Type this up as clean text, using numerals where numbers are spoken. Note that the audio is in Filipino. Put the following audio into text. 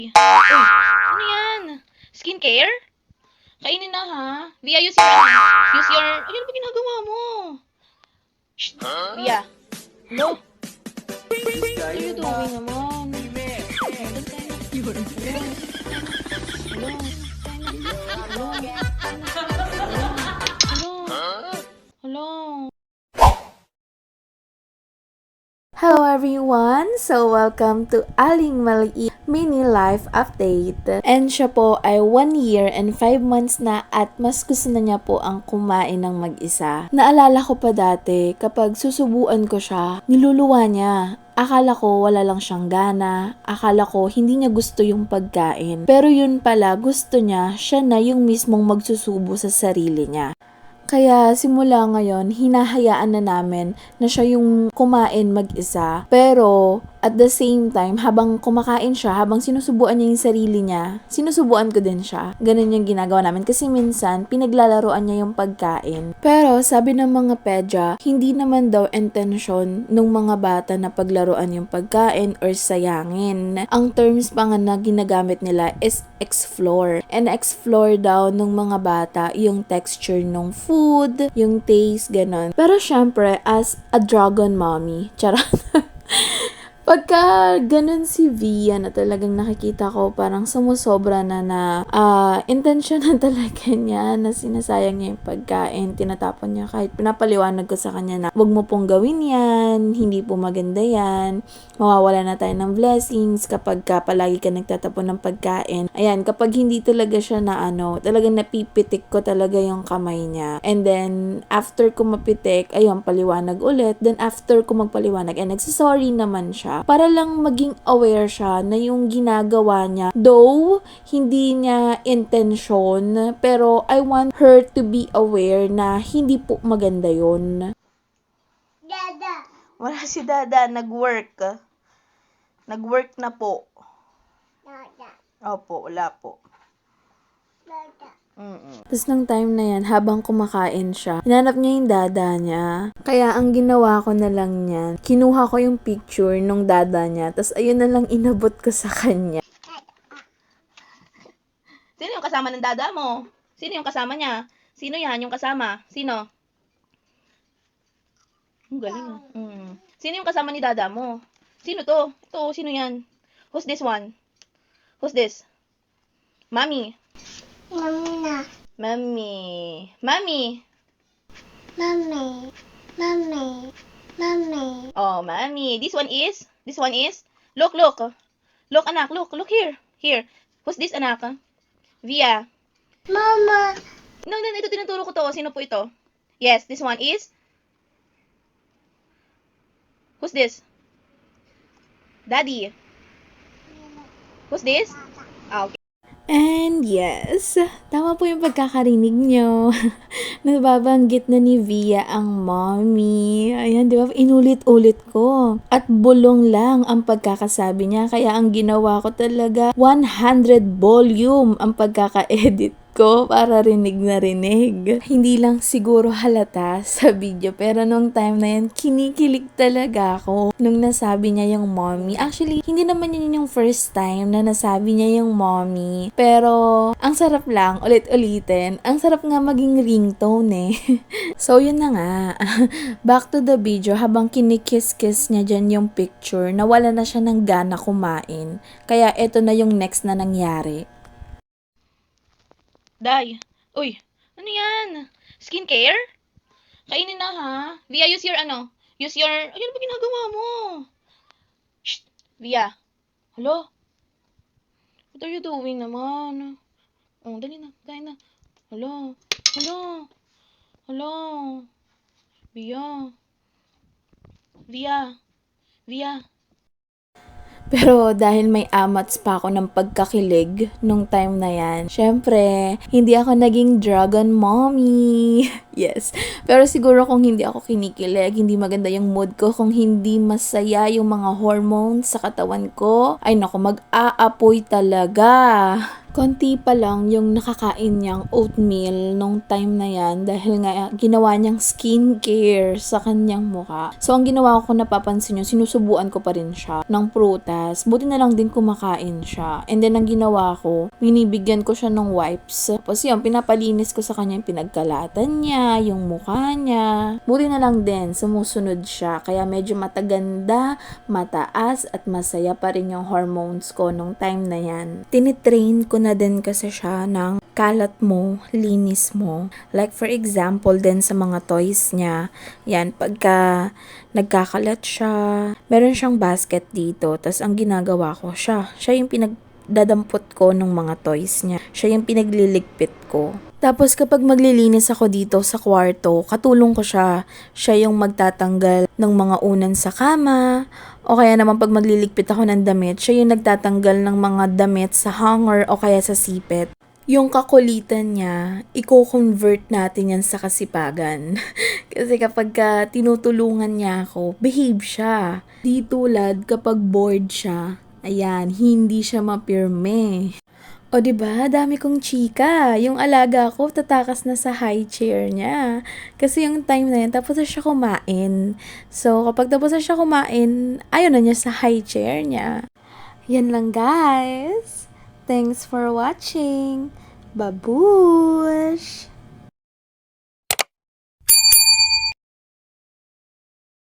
Uy, ano yan? Skincare? Kainin na ha. Via, use your, ayun ba ginagawa mo? Shh, Via. Hello? What are you doing naman? Hello? Hello everyone! So welcome to Aling Maliit Mini Life Update. And siya po ay 1 year and 5 months na at mas gusto na niya po ang kumain ng mag-isa. Naalala ko pa dati kapag susubuan ko siya, niluluwa niya. Akala ko wala lang siyang gana, akala ko hindi niya gusto yung pagkain. Pero yun pala, gusto niya, siya na yung mismong magsusubo sa sarili niya. Kaya simula ngayon, hinahayaan na namin na siya yung kumain mag-isa. Pero at the same time, habang kumakain siya, habang sinusubuan niya yung sarili niya, sinusubuan ko din siya. Ganun yung ginagawa namin kasi minsan, pinaglalaroan niya yung pagkain. Pero sabi ng mga pedya, hindi naman daw intensyon ng mga bata na paglaruan yung pagkain or sayangin. Ang terms pa nga na ginagamit nila is explore. And explore daw ng mga bata yung texture ng food, yung taste, ganon. Pero syempre, as a dragon mommy, charot. Pagka ganun si Via na talagang nakikita ko parang sumusobra na intention na talaga niya na sinasayang niya yung pagkain, tinatapon niya kahit pinapaliwanag ko sa kanya na wag mo pong gawin yan, hindi po maganda yan, mawawala na tayo ng blessings kapag palagi ka nagtatapon ng pagkain. Ayan, kapag hindi talaga siya na talagang napipitik ko talaga yung kamay niya. And then, after ko mapitik, ayun, paliwanag ulit. Then, after ko magpaliwanag, nagsasorry naman siya para lang maging aware siya na yung ginagawa niya. Though, hindi niya intention, pero I want her to be aware na hindi po maganda yun. Dada. Wala si Dada, nag-work. Nag-work na po. Dada. Opo, wala po. Dada. Tapos nung time na yan, habang kumakain siya, hinanap niya yung dada niya. Kaya ang ginawa ko na lang niyan, kinuha ko yung picture nung dada niya, tapos ayun na lang inabot ko sa kanya. Sino yung kasama ng Dada mo? Sino yung kasama niya? Sino yan yung kasama? Sino? Ang galing ah. Sino yung kasama ni Dada mo? Sino to? Ito, sino yan? Who's this one? Who's this? Mommy. Mami na. Mommy. Mommy. Mami. Mami. Mami. Oh, mommy. This one is? Look. Look, anak. Look here. Here. Who's this, anak? Via. Mama. No, ito tinuturo ko to. Sino po ito? Yes, this one is? Who's this? Daddy. Who's this? Ah, okay. And yes, tama po yung pagkakarinig nyo. Nababanggit na ni Via ang mommy. Ayan, di ba? Inulit-ulit ko. At bulong lang ang pagkakasabi niya. Kaya ang ginawa ko talaga, 100 volume ang pagkaka-edit ko para rinig na rinig. Hindi lang siguro halata sa video, pero nung time na yan, kinikilig talaga ako nung nasabi niya yung mommy. Actually, hindi naman yun yung first time na nasabi niya yung mommy, pero ang sarap lang, ulit-ulitin. Ang sarap nga maging ringtone eh. So, yun na nga. Back to the video, habang kinikiss-kiss niya dyan yung picture, nawala na siya ng gana kumain. Kaya eto na yung next na nangyari. Day. Uy, ano yan? Skincare? Kainin na ha. Via, use your, ayun ba ginagawa mo? Shh, Via. Hello? What are you doing naman? Oh, dali na, kain na. Hello? Via. Pero dahil may amats pa ako ng pagkakilig nung time na yan, syempre, hindi ako naging dragon mommy. Yes. Pero siguro kung hindi ako kinikilig, hindi maganda yung mood ko, kung hindi masaya yung mga hormones sa katawan ko, ay naku, mag-aapoy talaga. Konti pa lang yung nakakain niyang oatmeal nung time na yan dahil nga ginawa niyang skincare sa kanyang mukha. So, ang ginawa ko kung napapansin niyo, sinusubuan ko pa rin siya ng prutas. Buti na lang din kumakain siya. And then, ang ginawa ko, binibigyan ko siya ng wipes. Tapos yun, pinapalinis ko sa kanya yung pinagkalatan niya, yung mukha niya. Buti na lang din, sumusunod siya. Kaya medyo mataganda, mataas, at masaya pa rin yung hormones ko nung time na yan. Tinitrain ko na din kasi siya ng kalat mo, linis mo. Like for example, din sa mga toys niya, yan, pagka nagkakalat siya, meron siyang basket dito, tas ang ginagawa ko, siya yung pinagdadampot ko ng mga toys niya. Siya yung pinagliligpit ko. Tapos kapag maglilinis ako dito sa kwarto, katulong ko siya. Siya yung magtatanggal ng mga unan sa kama. O kaya naman pag magliligpit ako ng damit, siya yung nagtatanggal ng mga damit sa hanger o kaya sa sipet. Yung kakulitan niya, i-convert natin yan sa kasipagan. Kasi kapag tinutulungan niya ako, behave siya. Di tulad kapag bored siya, ayan, hindi siya mapirme. O diba, dami kong chika. Yung alaga ko, tatakas na sa high chair niya. Kasi yung time na yun, tapos na siya kumain. So, kapag tapos na siya kumain, ayaw na niya sa high chair niya. Yan lang guys. Thanks for watching. Babush!